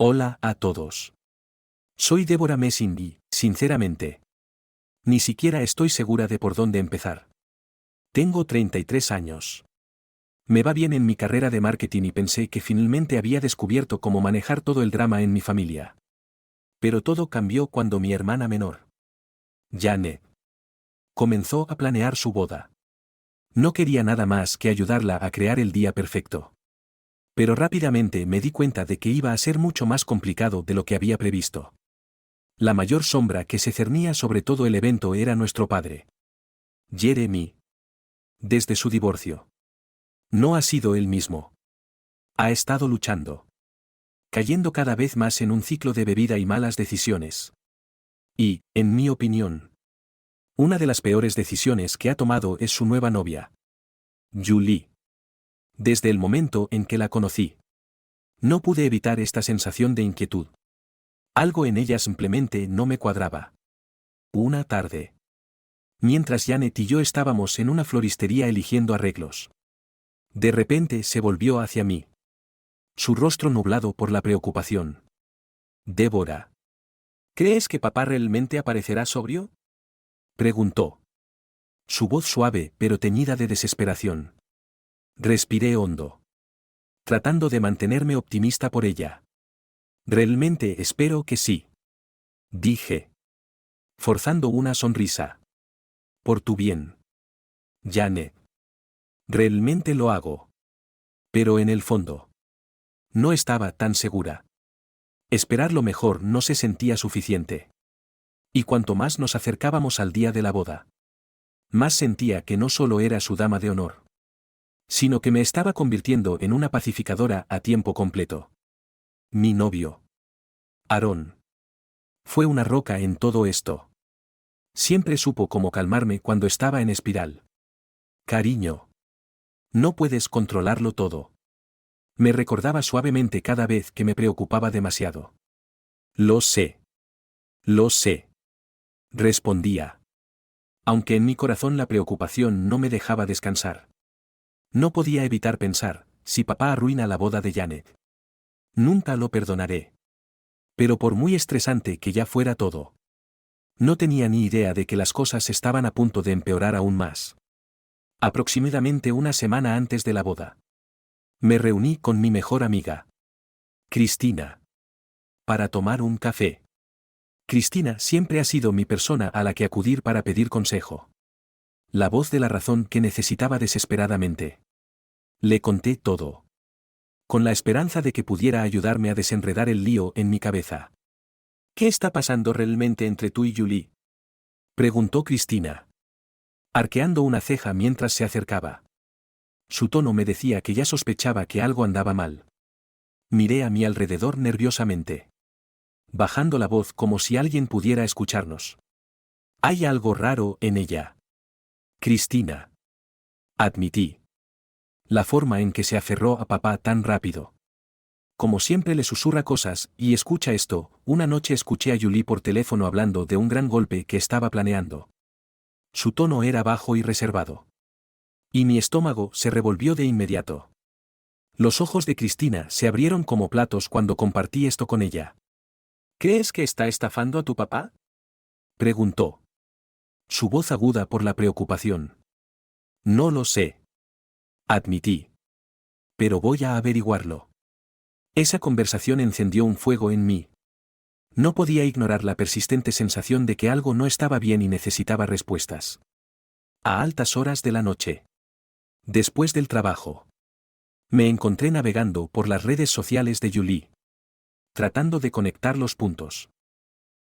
Hola a todos. Soy Débora Messing y, sinceramente, ni siquiera estoy segura de por dónde empezar. Tengo 33 años. Me va bien en mi carrera de marketing y pensé que finalmente había descubierto cómo manejar todo el drama en mi familia. Pero todo cambió cuando mi hermana menor, Janet, comenzó a planear su boda. No quería nada más que ayudarla a crear el día perfecto. Pero rápidamente me di cuenta de que iba a ser mucho más complicado de lo que había previsto. La mayor sombra que se cernía sobre todo el evento era nuestro padre, Jeremy. Desde su divorcio, no ha sido el mismo. Ha estado luchando, cayendo cada vez más en un ciclo de bebida y malas decisiones. Y, en mi opinión, una de las peores decisiones que ha tomado es su nueva novia, Julie. Desde el momento en que la conocí, no pude evitar esta sensación de inquietud. Algo en ella simplemente no me cuadraba. Una tarde, mientras Janet y yo estábamos en una floristería eligiendo arreglos, de repente se volvió hacia mí, su rostro nublado por la preocupación. Débora, ¿crees que papá realmente aparecerá sobrio?, preguntó. Su voz suave pero teñida de desesperación. Respiré hondo, tratando de mantenerme optimista por ella. Realmente espero que sí, dije, forzando una sonrisa. Por tu bien, Janet. Realmente lo hago. Pero en el fondo, no estaba tan segura. Esperar lo mejor no se sentía suficiente. Y cuanto más nos acercábamos al día de la boda, más sentía que no solo era su dama de honor, sino que me estaba convirtiendo en una pacificadora a tiempo completo. Mi novio, Aarón, fue una roca en todo esto. Siempre supo cómo calmarme cuando estaba en espiral. Cariño, no puedes controlarlo todo. Me recordaba suavemente cada vez que me preocupaba demasiado. Lo sé. Lo sé. Respondía. Aunque en mi corazón la preocupación no me dejaba descansar. No podía evitar pensar, si papá arruina la boda de Janet, nunca lo perdonaré. Pero por muy estresante que ya fuera todo, no tenía ni idea de que las cosas estaban a punto de empeorar aún más. Aproximadamente una semana antes de la boda, me reuní con mi mejor amiga, Cristina, para tomar un café. Cristina siempre ha sido mi persona a la que acudir para pedir consejo. La voz de la razón que necesitaba desesperadamente. Le conté todo, con la esperanza de que pudiera ayudarme a desenredar el lío en mi cabeza. ¿Qué está pasando realmente entre tú y Julie?, preguntó Cristina, arqueando una ceja mientras se acercaba. Su tono me decía que ya sospechaba que algo andaba mal. Miré a mi alrededor nerviosamente, bajando la voz como si alguien pudiera escucharnos. Hay algo raro en ella, Cristina, admití. La forma en que se aferró a papá tan rápido. Como siempre le susurra cosas, y escucha esto, una noche escuché a Julie por teléfono hablando de un gran golpe que estaba planeando. Su tono era bajo y reservado. Y mi estómago se revolvió de inmediato. Los ojos de Cristina se abrieron como platos cuando compartí esto con ella. ¿Crees que está estafando a tu papá?, preguntó. Su voz aguda por la preocupación. No lo sé, admití. Pero voy a averiguarlo. Esa conversación encendió un fuego en mí. No podía ignorar la persistente sensación de que algo no estaba bien y necesitaba respuestas. A altas horas de la noche, después del trabajo, me encontré navegando por las redes sociales de Julie, tratando de conectar los puntos.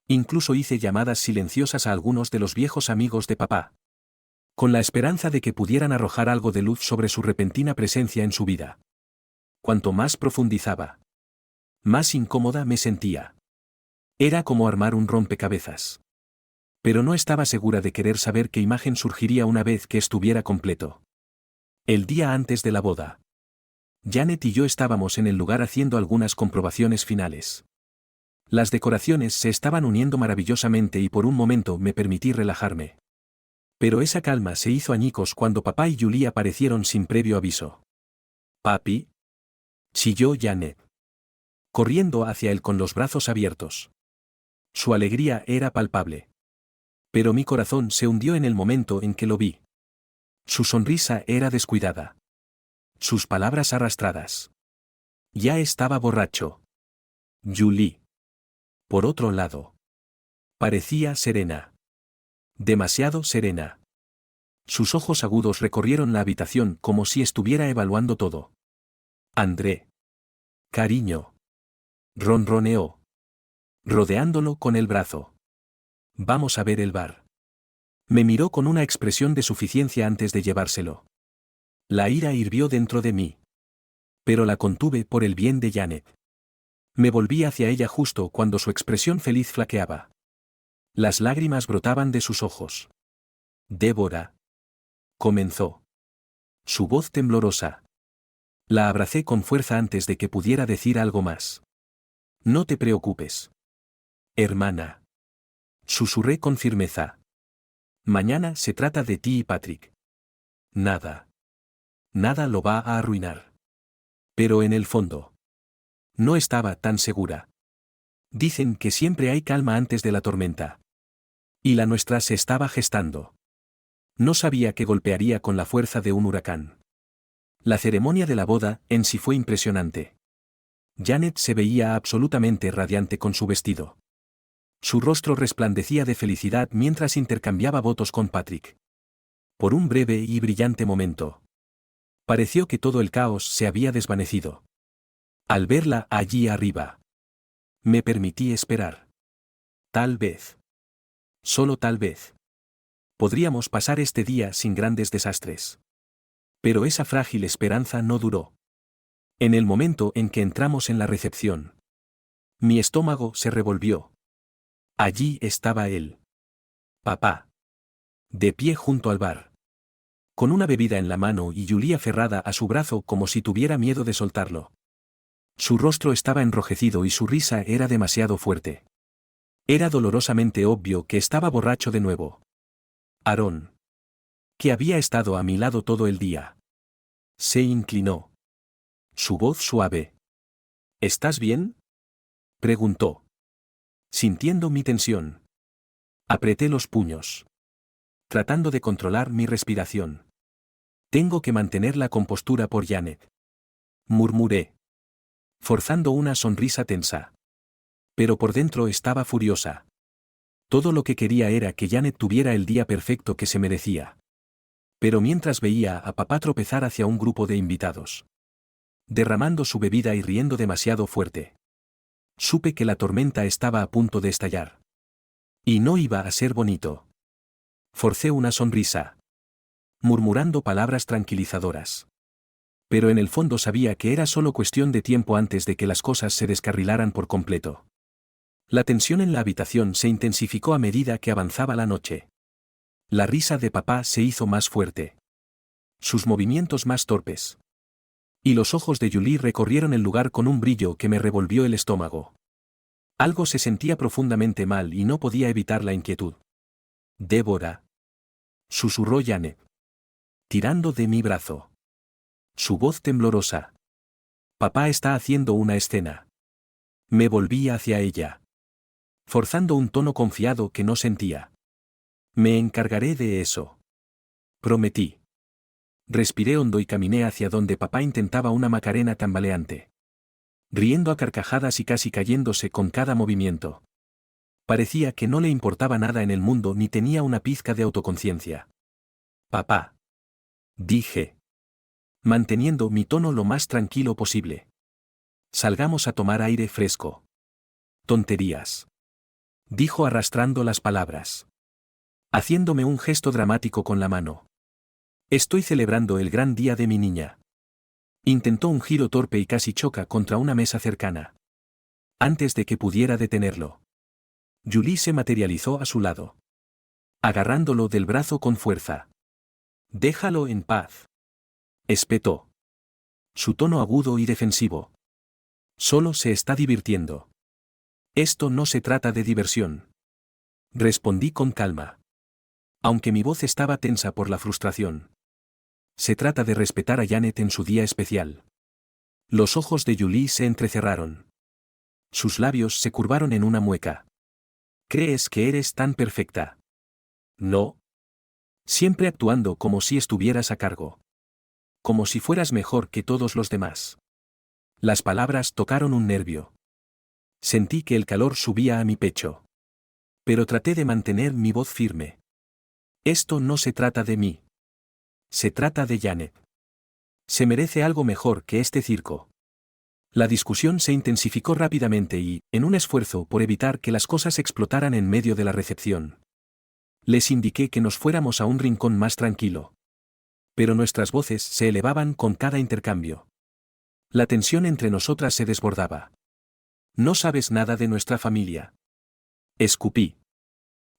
Incluso hice llamadas silenciosas a algunos de los viejos amigos de papá, con la esperanza de que pudieran arrojar algo de luz sobre su repentina presencia en su vida. Cuanto más profundizaba, más incómoda me sentía. Era como armar un rompecabezas. Pero no estaba segura de querer saber qué imagen surgiría una vez que estuviera completo. El día antes de la boda, Janet y yo estábamos en el lugar haciendo algunas comprobaciones finales. Las decoraciones se estaban uniendo maravillosamente y por un momento me permití relajarme. Pero esa calma se hizo añicos cuando papá y Julie aparecieron sin previo aviso. «Papi», chilló Janet, corriendo hacia él con los brazos abiertos. Su alegría era palpable. Pero mi corazón se hundió en el momento en que lo vi. Su sonrisa era descuidada. Sus palabras arrastradas. Ya estaba borracho. Julie. Por otro lado. Parecía serena. Demasiado serena. Sus ojos agudos recorrieron la habitación como si estuviera evaluando todo. André. Cariño. Ronroneó. Rodeándolo con el brazo. Vamos a ver el bar. Me miró con una expresión de suficiencia antes de llevárselo. La ira hirvió dentro de mí. Pero la contuve por el bien de Janet. Me volví hacia ella justo cuando su expresión feliz flaqueaba. Las lágrimas brotaban de sus ojos. Débora. Comenzó. Su voz temblorosa. La abracé con fuerza antes de que pudiera decir algo más. No te preocupes. Hermana. Susurré con firmeza. Mañana se trata de ti y Patrick. Nada. Nada lo va a arruinar. Pero en el fondo. No estaba tan segura. Dicen que siempre hay calma antes de la tormenta. Y la nuestra se estaba gestando. No sabía que golpearía con la fuerza de un huracán. La ceremonia de la boda en sí fue impresionante. Janet se veía absolutamente radiante con su vestido. Su rostro resplandecía de felicidad mientras intercambiaba votos con Patrick. Por un breve y brillante momento. Pareció que todo el caos se había desvanecido. Al verla allí arriba. Me permití esperar. Tal vez. Solo tal vez. Podríamos pasar este día sin grandes desastres. Pero esa frágil esperanza no duró. En el momento en que entramos en la recepción. Mi estómago se revolvió. Allí estaba él. Papá. De pie junto al bar. Con una bebida en la mano y Julie aferrada a su brazo como si tuviera miedo de soltarlo. Su rostro estaba enrojecido y su risa era demasiado fuerte. Era dolorosamente obvio que estaba borracho de nuevo. Aarón. Que había estado a mi lado todo el día. Se inclinó. Su voz suave. ¿Estás bien? Preguntó. Sintiendo mi tensión. Apreté los puños. Tratando de controlar mi respiración. Tengo que mantener la compostura por Janet. Murmuré. Forzando una sonrisa tensa. Pero por dentro estaba furiosa. Todo lo que quería era que Janet tuviera el día perfecto que se merecía. Pero mientras veía a papá tropezar hacia un grupo de invitados. Derramando su bebida y riendo demasiado fuerte. Supe que la tormenta estaba a punto de estallar. Y no iba a ser bonito. Forcé una sonrisa. Murmurando palabras tranquilizadoras. Pero en el fondo sabía que era solo cuestión de tiempo antes de que las cosas se descarrilaran por completo. La tensión en la habitación se intensificó a medida que avanzaba la noche. La risa de papá se hizo más fuerte. Sus movimientos más torpes. Y los ojos de Julie recorrieron el lugar con un brillo que me revolvió el estómago. Algo se sentía profundamente mal y no podía evitar la inquietud. Débora. Susurró Janet. Tirando de mi brazo. Su voz temblorosa. Papá está haciendo una escena. Me volví hacia ella. Forzando un tono confiado que no sentía. Me encargaré de eso. Prometí. Respiré hondo y caminé hacia donde papá intentaba una macarena tambaleante. Riendo a carcajadas y casi cayéndose con cada movimiento. Parecía que no le importaba nada en el mundo ni tenía una pizca de autoconciencia. Papá. Dije. Manteniendo mi tono lo más tranquilo posible. Salgamos a tomar aire fresco. Tonterías. Dijo arrastrando las palabras. Haciéndome un gesto dramático con la mano. Estoy celebrando el gran día de mi niña. Intentó un giro torpe y casi choca contra una mesa cercana. Antes de que pudiera detenerlo. Julie se materializó a su lado. Agarrándolo del brazo con fuerza. Déjalo en paz. Espetó. Su tono agudo y defensivo. Solo se está divirtiendo. Esto no se trata de diversión. Respondí con calma. Aunque mi voz estaba tensa por la frustración. Se trata de respetar a Janet en su día especial. Los ojos de Julie se entrecerraron. Sus labios se curvaron en una mueca. ¿Crees que eres tan perfecta? No. Siempre actuando como si estuvieras a cargo. Como si fueras mejor que todos los demás. Las palabras tocaron un nervio. Sentí que el calor subía a mi pecho. Pero traté de mantener mi voz firme. Esto no se trata de mí. Se trata de Janet. Se merece algo mejor que este circo. La discusión se intensificó rápidamente y, en un esfuerzo por evitar que las cosas explotaran en medio de la recepción, les indiqué que nos fuéramos a un rincón más tranquilo. Pero nuestras voces se elevaban con cada intercambio. La tensión entre nosotras se desbordaba. No sabes nada de nuestra familia. Escupí.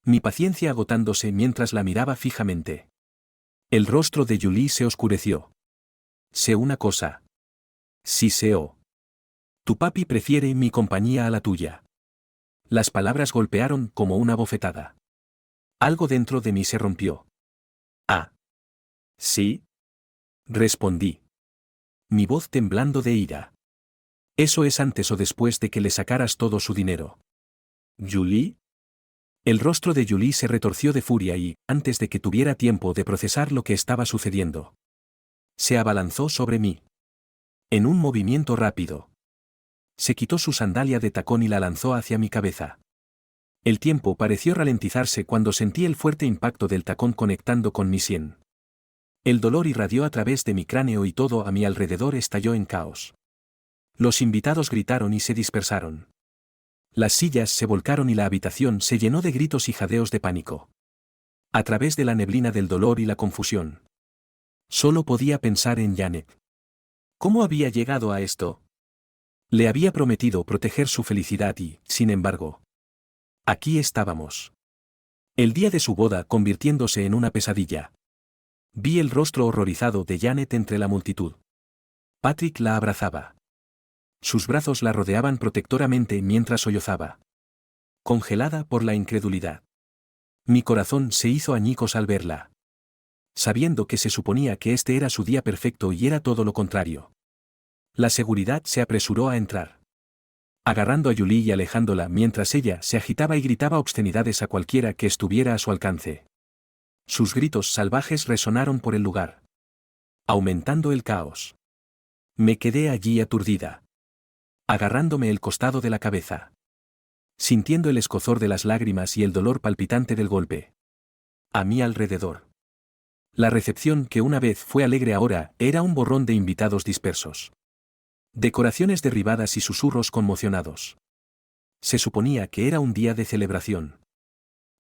Mi paciencia agotándose mientras la miraba fijamente. El rostro de Julie se oscureció. Sé una cosa. Sí sé. Tu papi prefiere mi compañía a la tuya. Las palabras golpearon como una bofetada. Algo dentro de mí se rompió. Ah. ¿Sí? Respondí. Mi voz temblando de ira. ¿Eso es antes o después de que le sacaras todo su dinero? ¿Julie? El rostro de Julie se retorció de furia y, antes de que tuviera tiempo de procesar lo que estaba sucediendo, se abalanzó sobre mí. En un movimiento rápido. Se quitó su sandalia de tacón y la lanzó hacia mi cabeza. El tiempo pareció ralentizarse cuando sentí el fuerte impacto del tacón conectando con mi sien. El dolor irradió a través de mi cráneo y todo a mi alrededor estalló en caos. Los invitados gritaron y se dispersaron. Las sillas se volcaron y la habitación se llenó de gritos y jadeos de pánico. A través de la neblina del dolor y la confusión. Solo podía pensar en Janet. ¿Cómo había llegado a esto? Le había prometido proteger su felicidad y, sin embargo, aquí estábamos. El día de su boda convirtiéndose en una pesadilla. Vi el rostro horrorizado de Janet entre la multitud. Patrick la abrazaba. Sus brazos la rodeaban protectoramente mientras sollozaba. Congelada por la incredulidad. Mi corazón se hizo añicos al verla. Sabiendo que se suponía que este era su día perfecto y era todo lo contrario. La seguridad se apresuró a entrar. Agarrando a Julie y alejándola mientras ella se agitaba y gritaba obscenidades a cualquiera que estuviera a su alcance. Sus gritos salvajes resonaron por el lugar. Aumentando el caos. Me quedé allí aturdida. Agarrándome el costado de la cabeza. Sintiendo el escozor de las lágrimas y el dolor palpitante del golpe. A mi alrededor. La recepción que una vez fue alegre ahora era un borrón de invitados dispersos. Decoraciones derribadas y susurros conmocionados. Se suponía que era un día de celebración.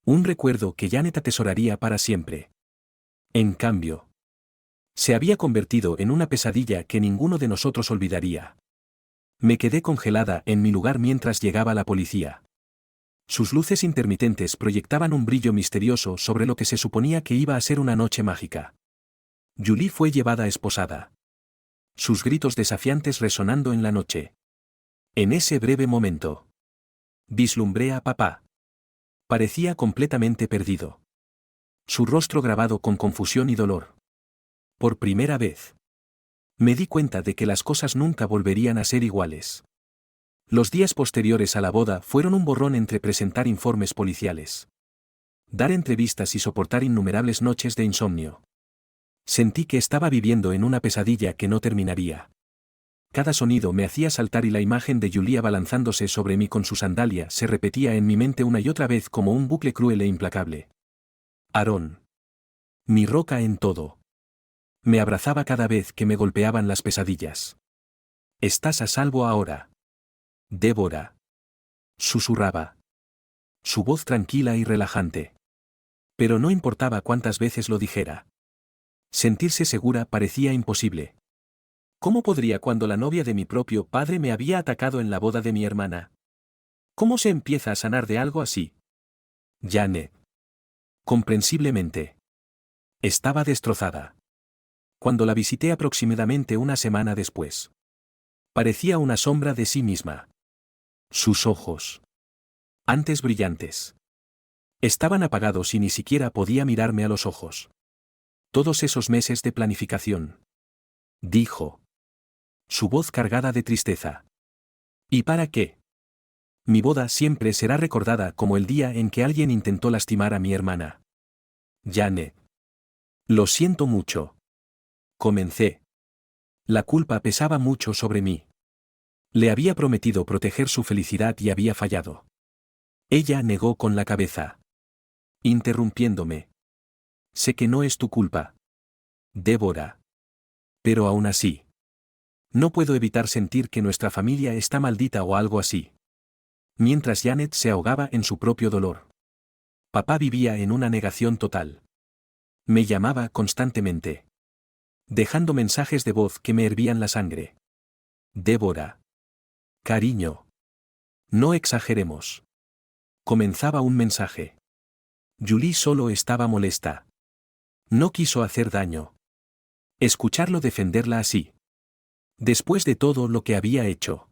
Un recuerdo que Janet atesoraría para siempre. En cambio, se había convertido en una pesadilla que ninguno de nosotros olvidaría. Me quedé congelada en mi lugar mientras llegaba la policía. Sus luces intermitentes proyectaban un brillo misterioso sobre lo que se suponía que iba a ser una noche mágica. Julie fue llevada esposada. Sus gritos desafiantes resonando en la noche. En ese breve momento. Vislumbré a papá. Parecía completamente perdido. Su rostro grabado con confusión y dolor. Por primera vez. Me di cuenta de que las cosas nunca volverían a ser iguales. Los días posteriores a la boda fueron un borrón entre presentar informes policiales, dar entrevistas y soportar innumerables noches de insomnio. Sentí que estaba viviendo en una pesadilla que no terminaría. Cada sonido me hacía saltar y la imagen de Julie abalanzándose sobre mí con su sandalia se repetía en mi mente una y otra vez como un bucle cruel e implacable. Aarón. Mi roca en todo. Me abrazaba cada vez que me golpeaban las pesadillas. Estás a salvo ahora. Débora. Susurraba. Su voz tranquila y relajante. Pero no importaba cuántas veces lo dijera. Sentirse segura parecía imposible. ¿Cómo podría cuando la novia de mi propio padre me había atacado en la boda de mi hermana? ¿Cómo se empieza a sanar de algo así? Janet. Comprensiblemente. Estaba destrozada. Cuando la visité aproximadamente una semana después. Parecía una sombra de sí misma. Sus ojos. Antes brillantes. Estaban apagados y ni siquiera podía mirarme a los ojos. Todos esos meses de planificación. Dijo. Su voz cargada de tristeza. ¿Y para qué? Mi boda siempre será recordada como el día en que alguien intentó lastimar a mi hermana. Janet. Lo siento mucho. Comencé. La culpa pesaba mucho sobre mí. Le había prometido proteger su felicidad y había fallado. Ella negó con la cabeza, interrumpiéndome. Sé que no es tu culpa, Débora. Pero aún así. No puedo evitar sentir que nuestra familia está maldita o algo así. Mientras Janet se ahogaba en su propio dolor. Papá vivía en una negación total. Me llamaba constantemente, dejando mensajes de voz que me hervían la sangre. Débora. Cariño. No exageremos. Comenzaba un mensaje. Julie solo estaba molesta. No quiso hacer daño. Escucharlo defenderla así. Después de todo lo que había hecho.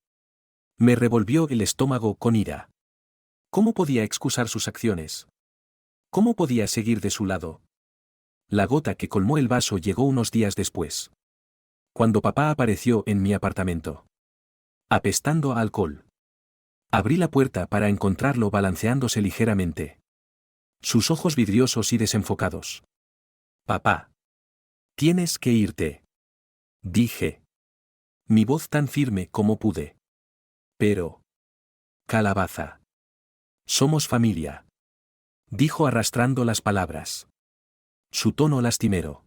Me revolvió el estómago con ira. ¿Cómo podía excusar sus acciones? ¿Cómo podía seguir de su lado? La gota que colmó el vaso llegó unos días después. Cuando papá apareció en mi apartamento. Apestando a alcohol. Abrí la puerta para encontrarlo balanceándose ligeramente. Sus ojos vidriosos y desenfocados. Papá. Tienes que irte. Dije. Mi voz tan firme como pude. Pero. Calabaza. Somos familia. Dijo arrastrando las palabras. Su tono lastimero.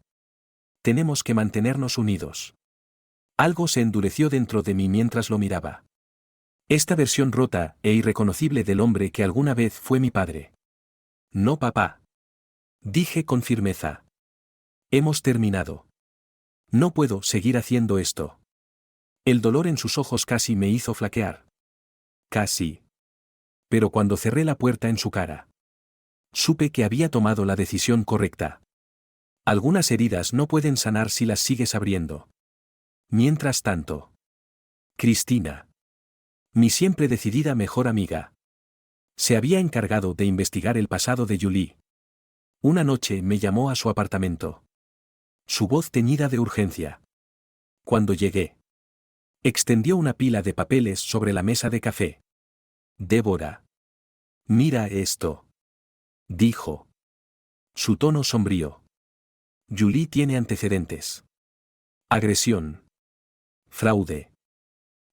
Tenemos que mantenernos unidos. Algo se endureció dentro de mí mientras lo miraba. Esta versión rota e irreconocible del hombre que alguna vez fue mi padre. No, papá. Dije con firmeza. Hemos terminado. No puedo seguir haciendo esto. El dolor en sus ojos casi me hizo flaquear. Casi. Pero cuando cerré la puerta en su cara, supe que había tomado la decisión correcta. Algunas heridas no pueden sanar si las sigues abriendo. Mientras tanto. Cristina. Mi siempre decidida mejor amiga. Se había encargado de investigar el pasado de Julie. Una noche me llamó a su apartamento. Su voz teñida de urgencia. Cuando llegué. Extendió una pila de papeles sobre la mesa de café. Débora. Mira esto. Dijo. Su tono sombrío. Julie tiene antecedentes. Agresión. Fraude.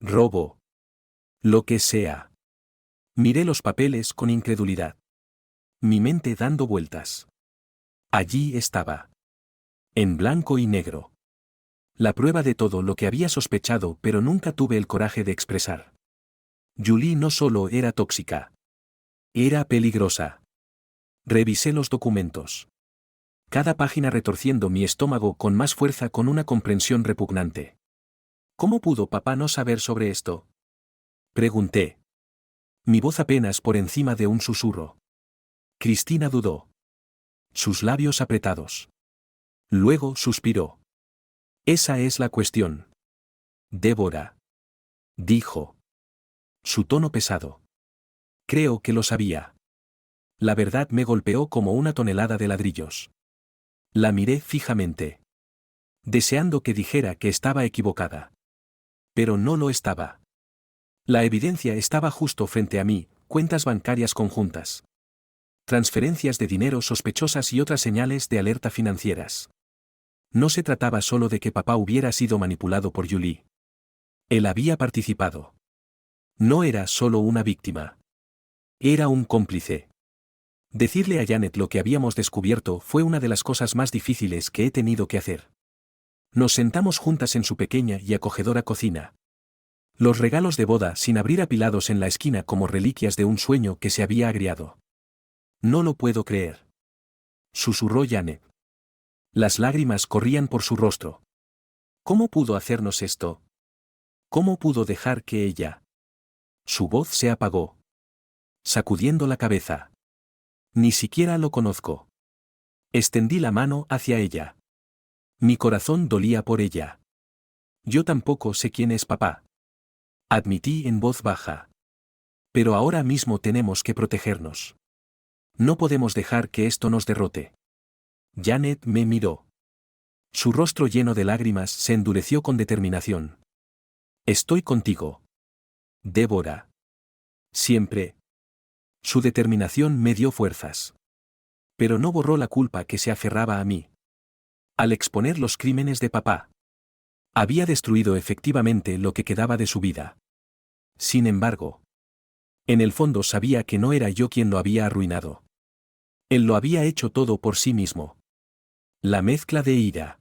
Robo. Lo que sea. Miré los papeles con incredulidad. Mi mente dando vueltas. Allí estaba. En blanco y negro. La prueba de todo lo que había sospechado pero nunca tuve el coraje de expresar. Julie no solo era tóxica. Era peligrosa. Revisé los documentos. Cada página retorciendo mi estómago con más fuerza con una comprensión repugnante. ¿Cómo pudo papá no saber sobre esto? Pregunté. Mi voz apenas por encima de un susurro. Cristina dudó. Sus labios apretados. Luego suspiró. Esa es la cuestión. Débora. Dijo. Su tono pesado. Creo que lo sabía. La verdad me golpeó como una tonelada de ladrillos. La miré fijamente. Deseando que dijera que estaba equivocada. Pero no lo estaba. La evidencia estaba justo frente a mí, cuentas bancarias conjuntas. Transferencias de dinero sospechosas y otras señales de alerta financieras. No se trataba solo de que papá hubiera sido manipulado por Julie. Él había participado. No era solo una víctima. Era un cómplice. Decirle a Janet lo que habíamos descubierto fue una de las cosas más difíciles que he tenido que hacer. Nos sentamos juntas en su pequeña y acogedora cocina. Los regalos de boda sin abrir apilados en la esquina como reliquias de un sueño que se había agriado. No lo puedo creer. Susurró Janet. Las lágrimas corrían por su rostro. ¿Cómo pudo hacernos esto? ¿Cómo pudo dejar que ella? Su voz se apagó. Sacudiendo la cabeza. Ni siquiera lo conozco. Extendí la mano hacia ella. Mi corazón dolía por ella. Yo tampoco sé quién es papá. Admití en voz baja. Pero ahora mismo tenemos que protegernos. No podemos dejar que esto nos derrote. Janet me miró. Su rostro lleno de lágrimas se endureció con determinación. Estoy contigo. Débora. Siempre. Su determinación me dio fuerzas. Pero no borró la culpa que se aferraba a mí. Al exponer los crímenes de papá, había destruido efectivamente lo que quedaba de su vida. Sin embargo, en el fondo sabía que no era yo quien lo había arruinado. Él lo había hecho todo por sí mismo. La mezcla de ira,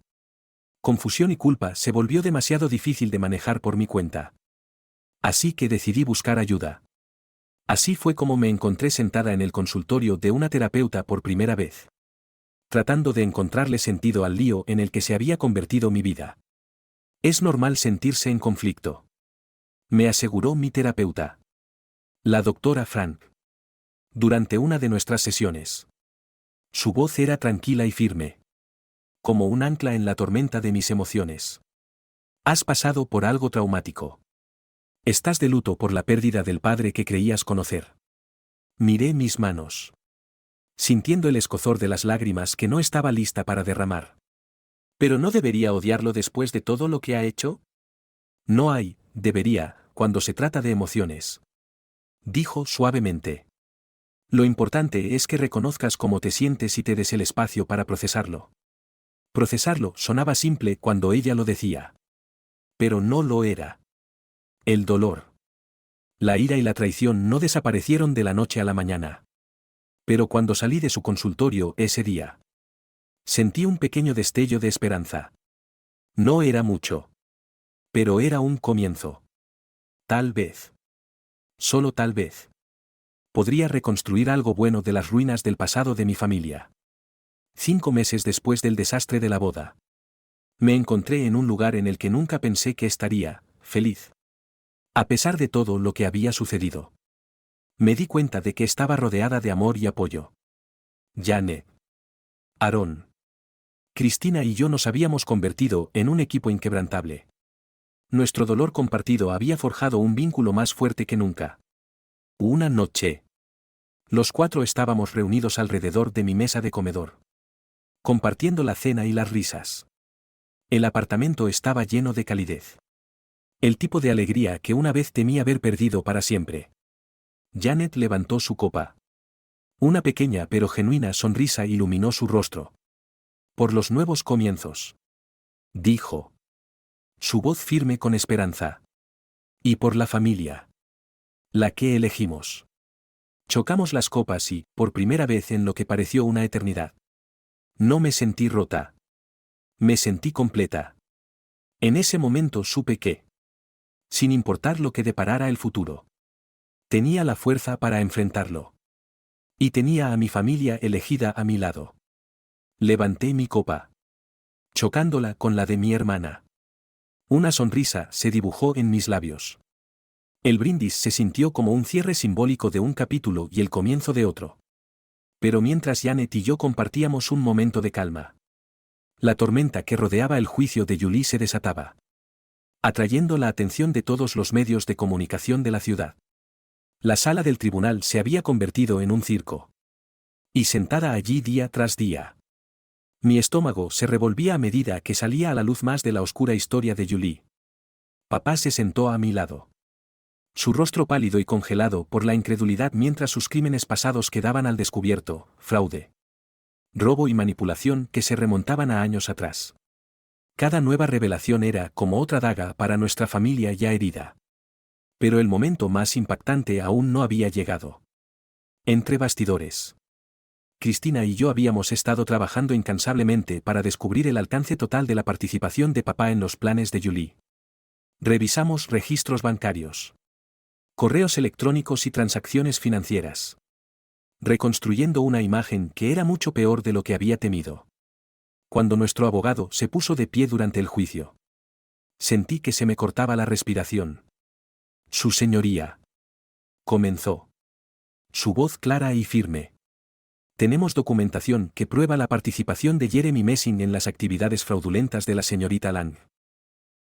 confusión y culpa se volvió demasiado difícil de manejar por mi cuenta. Así que decidí buscar ayuda. Así fue como me encontré sentada en el consultorio de una terapeuta por primera vez, tratando de encontrarle sentido al lío en el que se había convertido mi vida. Es normal sentirse en conflicto, me aseguró mi terapeuta, la doctora Frank, durante una de nuestras sesiones. Su voz era tranquila y firme, como un ancla en la tormenta de mis emociones. Has pasado por algo traumático. Estás de luto por la pérdida del padre que creías conocer. Miré mis manos, sintiendo el escozor de las lágrimas que no estaba lista para derramar. ¿Pero no debería odiarlo después de todo lo que ha hecho? No hay, debería, cuando se trata de emociones. Dijo suavemente. Lo importante es que reconozcas cómo te sientes y te des el espacio para procesarlo. Procesarlo sonaba simple cuando ella lo decía. Pero no lo era. El dolor, la ira y la traición no desaparecieron de la noche a la mañana. Pero cuando salí de su consultorio ese día, sentí un pequeño destello de esperanza. No era mucho. Pero era un comienzo. Tal vez. Solo tal vez. Podría reconstruir algo bueno de las ruinas del pasado de mi familia. 5 meses después del desastre de la boda, me encontré en un lugar en el que nunca pensé que estaría, feliz. A pesar de todo lo que había sucedido, me di cuenta de que estaba rodeada de amor y apoyo. Janet, Aaron, Cristina y yo nos habíamos convertido en un equipo inquebrantable. Nuestro dolor compartido había forjado un vínculo más fuerte que nunca. Una noche, los 4 estábamos reunidos alrededor de mi mesa de comedor, compartiendo la cena y las risas. El apartamento estaba lleno de calidez. El tipo de alegría que una vez temí haber perdido para siempre. Janet levantó su copa. Una pequeña pero genuina sonrisa iluminó su rostro. Por los nuevos comienzos, dijo. Su voz firme con esperanza. Y por la familia, la que elegimos. Chocamos las copas y, por primera vez en lo que pareció una eternidad, no me sentí rota. Me sentí completa. En ese momento supe que, sin importar lo que deparara el futuro, tenía la fuerza para enfrentarlo. Y tenía a mi familia elegida a mi lado. Levanté mi copa, chocándola con la de mi hermana. Una sonrisa se dibujó en mis labios. El brindis se sintió como un cierre simbólico de un capítulo y el comienzo de otro. Pero mientras Janet y yo compartíamos un momento de calma, la tormenta que rodeaba el juicio de Julie se desataba, atrayendo la atención de todos los medios de comunicación de la ciudad. La sala del tribunal se había convertido en un circo. Y sentada allí día tras día, mi estómago se revolvía a medida que salía a la luz más de la oscura historia de Julie. Papá se sentó a mi lado. Su rostro pálido y congelado por la incredulidad mientras sus crímenes pasados quedaban al descubierto, fraude, robo y manipulación que se remontaban a años atrás. Cada nueva revelación era como otra daga para nuestra familia ya herida. Pero el momento más impactante aún no había llegado. Entre bastidores, Cristina y yo habíamos estado trabajando incansablemente para descubrir el alcance total de la participación de papá en los planes de Julie. Revisamos registros bancarios, correos electrónicos y transacciones financieras, reconstruyendo una imagen que era mucho peor de lo que había temido. Cuando nuestro abogado se puso de pie durante el juicio, sentí que se me cortaba la respiración. Su señoría, comenzó. Su voz clara y firme. Tenemos documentación que prueba la participación de Jeremy Messing en las actividades fraudulentas de la señorita Lang.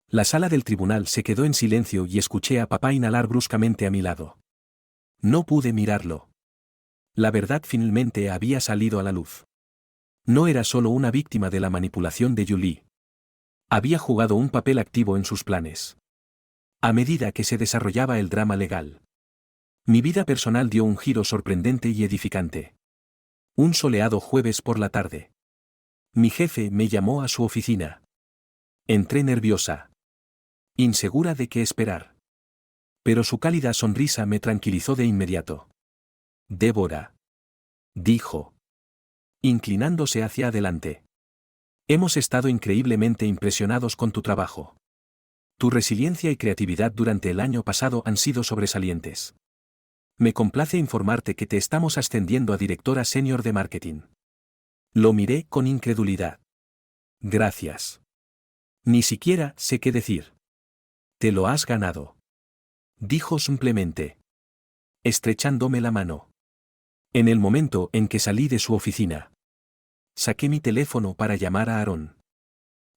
La sala del tribunal se quedó en silencio y escuché a papá inhalar bruscamente a mi lado. No pude mirarlo. La verdad finalmente había salido a la luz. No era solo una víctima de la manipulación de Julie. Había jugado un papel activo en sus planes. A medida que se desarrollaba el drama legal, Mi vida personal dio un giro sorprendente y edificante. Un soleado jueves por la tarde. Mi jefe me llamó a su oficina. Entré nerviosa. Insegura de qué esperar. Pero su cálida sonrisa me tranquilizó de inmediato. Débora. Dijo. Inclinándose hacia adelante. Hemos estado increíblemente impresionados con tu trabajo. Tu resiliencia y creatividad durante el año pasado han sido sobresalientes. Me complace informarte que te estamos ascendiendo a directora senior de marketing. Lo miré con incredulidad. Gracias. Ni siquiera sé qué decir. Te lo has ganado. Dijo simplemente. Estrechándome la mano. En el momento en que salí de su oficina. Saqué mi teléfono para llamar a Aarón.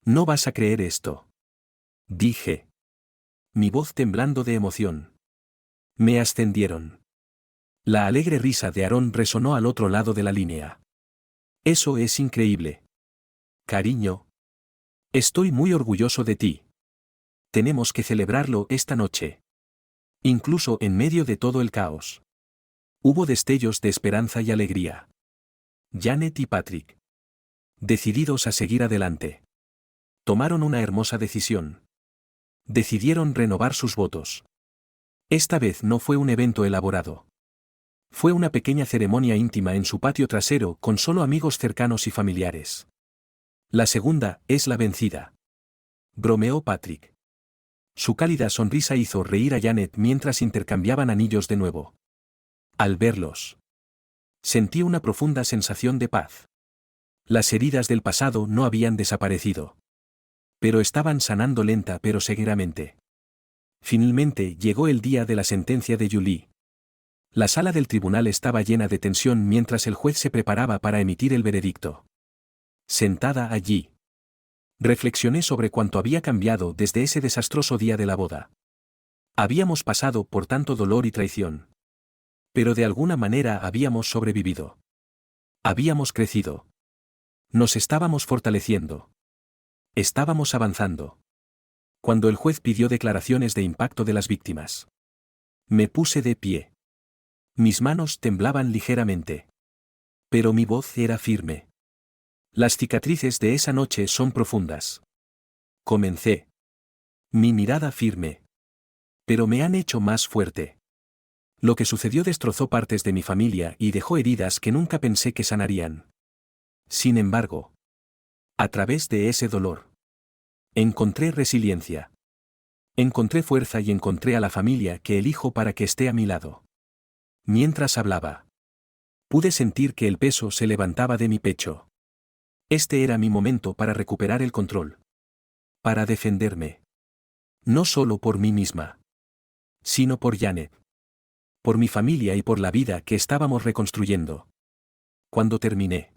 No vas a creer esto. Dije. Mi voz temblando de emoción. Me ascendieron. La alegre risa de Aarón resonó al otro lado de la línea. Eso es increíble. Cariño. Estoy muy orgulloso de ti. Tenemos que celebrarlo esta noche. Incluso en medio de todo el caos. Hubo destellos de esperanza y alegría. Janet y Patrick. Decididos a seguir adelante. Tomaron una hermosa decisión. Decidieron renovar sus votos. Esta vez no fue un evento elaborado. Fue una pequeña ceremonia íntima en su patio trasero con solo amigos cercanos y familiares. La segunda es la vencida. Bromeó Patrick. Su cálida sonrisa hizo reír a Janet mientras intercambiaban anillos de nuevo. Al verlos, sentí una profunda sensación de paz. Las heridas del pasado no habían desaparecido. Pero estaban sanando lenta pero seguidamente. Finalmente llegó el día de la sentencia de Julie. La sala del tribunal estaba llena de tensión mientras el juez se preparaba para emitir el veredicto. Sentada allí, reflexioné sobre cuánto había cambiado desde ese desastroso día de la boda. Habíamos pasado por tanto dolor y traición. Pero de alguna manera habíamos sobrevivido. Habíamos crecido. Nos estábamos fortaleciendo. Estábamos avanzando. Cuando el juez pidió declaraciones de impacto de las víctimas, me puse de pie. Mis manos temblaban ligeramente. Pero mi voz era firme. Las cicatrices de esa noche son profundas. Comencé. Mi mirada firme. Pero me han hecho más fuerte. Lo que sucedió destrozó partes de mi familia y dejó heridas que nunca pensé que sanarían. Sin embargo, a través de ese dolor, encontré resiliencia. Encontré fuerza y encontré a la familia que elijo para que esté a mi lado. Mientras hablaba, pude sentir que el peso se levantaba de mi pecho. Este era mi momento para recuperar el control. Para defenderme. No solo por mí misma, sino por Janet. Por mi familia y por la vida que estábamos reconstruyendo. Cuando terminé,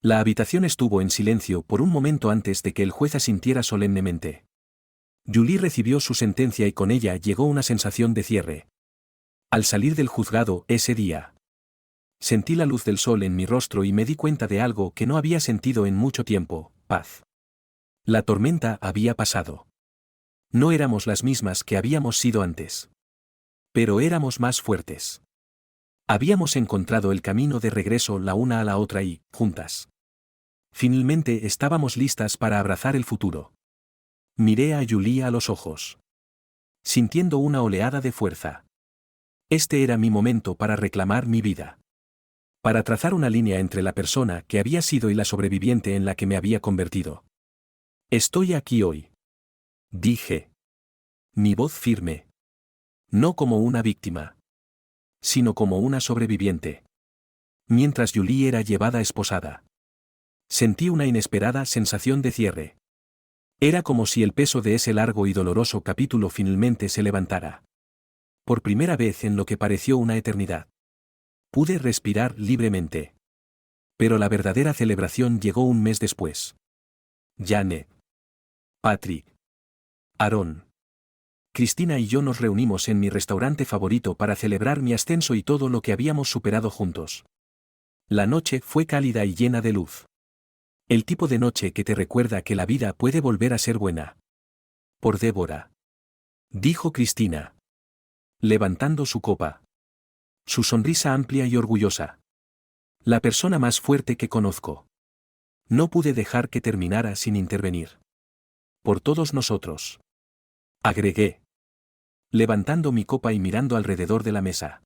la habitación estuvo en silencio por un momento antes de que el juez asintiera solemnemente. Julie recibió su sentencia y con ella llegó una sensación de cierre. Al salir del juzgado ese día, sentí la luz del sol en mi rostro y me di cuenta de algo que no había sentido en mucho tiempo: paz. La tormenta había pasado. No éramos las mismas que habíamos sido antes. Pero éramos más fuertes. Habíamos encontrado el camino de regreso la una a la otra y, juntas, finalmente estábamos listas para abrazar el futuro. Miré a Julie a los ojos, sintiendo una oleada de fuerza. Este era mi momento para reclamar mi vida. Para trazar una línea entre la persona que había sido y la sobreviviente en la que me había convertido. Estoy aquí hoy. Dije. Mi voz firme. No como una víctima, sino como una sobreviviente. Mientras Julie era llevada esposada, sentí una inesperada sensación de cierre. Era como si el peso de ese largo y doloroso capítulo finalmente se levantara. Por primera vez en lo que pareció una eternidad. Pude respirar libremente. Pero la verdadera celebración llegó un mes después. Janet, Patrick, Aarón, Cristina y yo nos reunimos en mi restaurante favorito para celebrar mi ascenso y todo lo que habíamos superado juntos. La noche fue cálida y llena de luz. El tipo de noche que te recuerda que la vida puede volver a ser buena. Por Débora. Dijo Cristina, levantando su copa. Su sonrisa amplia y orgullosa. La persona más fuerte que conozco. No pude dejar que terminara sin intervenir. Por todos nosotros. Agregué. Levantando mi copa y mirando alrededor de la mesa.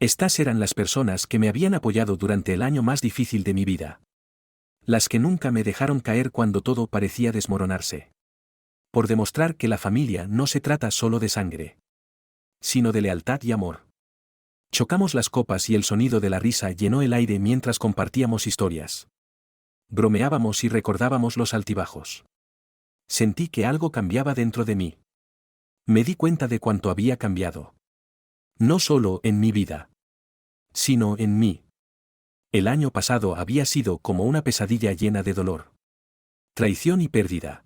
Estas eran las personas que me habían apoyado durante el año más difícil de mi vida. Las que nunca me dejaron caer cuando todo parecía desmoronarse. Por demostrar que la familia no se trata solo de sangre, sino de lealtad y amor. Chocamos las copas y el sonido de la risa llenó el aire mientras compartíamos historias. Bromeábamos y recordábamos los altibajos. Sentí que algo cambiaba dentro de mí. Me di cuenta de cuánto había cambiado. No solo en mi vida, sino en mí. El año pasado había sido como una pesadilla llena de dolor, traición y pérdida.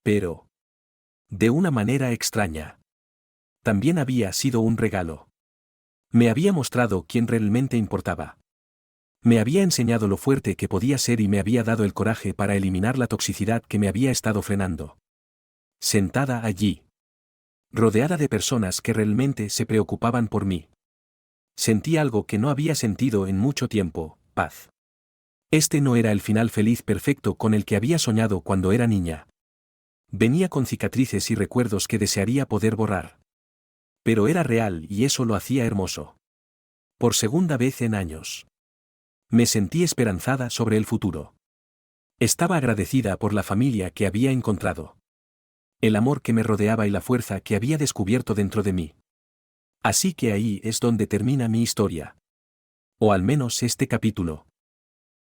Pero, de una manera extraña, también había sido un regalo. Me había mostrado quién realmente importaba. Me había enseñado lo fuerte que podía ser y me había dado el coraje para eliminar la toxicidad que me había estado frenando. Sentada allí, rodeada de personas que realmente se preocupaban por mí. Sentí algo que no había sentido en mucho tiempo, paz. Este no era el final feliz perfecto con el que había soñado cuando era niña. Venía con cicatrices y recuerdos que desearía poder borrar. Pero era real y eso lo hacía hermoso. Por segunda vez en años. Me sentí esperanzada sobre el futuro. Estaba agradecida por la familia que había encontrado. El amor que me rodeaba y la fuerza que había descubierto dentro de mí. Así que ahí es donde termina mi historia. O al menos este capítulo.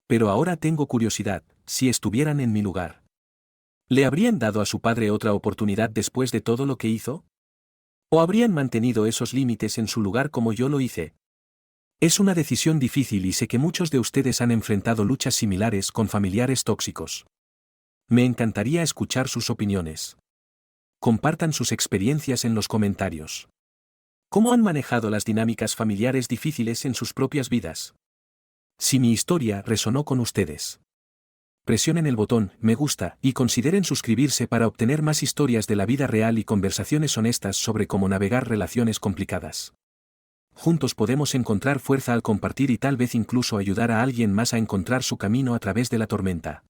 Pero ahora tengo curiosidad, si estuvieran en mi lugar. ¿Le habrían dado a su padre otra oportunidad después de todo lo que hizo? ¿O habrían mantenido esos límites en su lugar como yo lo hice? Es una decisión difícil y sé que muchos de ustedes han enfrentado luchas similares con familiares tóxicos. Me encantaría escuchar sus opiniones. Compartan sus experiencias en los comentarios. ¿Cómo han manejado las dinámicas familiares difíciles en sus propias vidas? Si mi historia resonó con ustedes, presionen el botón me gusta y consideren suscribirse para obtener más historias de la vida real y conversaciones honestas sobre cómo navegar relaciones complicadas. Juntos podemos encontrar fuerza al compartir y tal vez incluso ayudar a alguien más a encontrar su camino a través de la tormenta.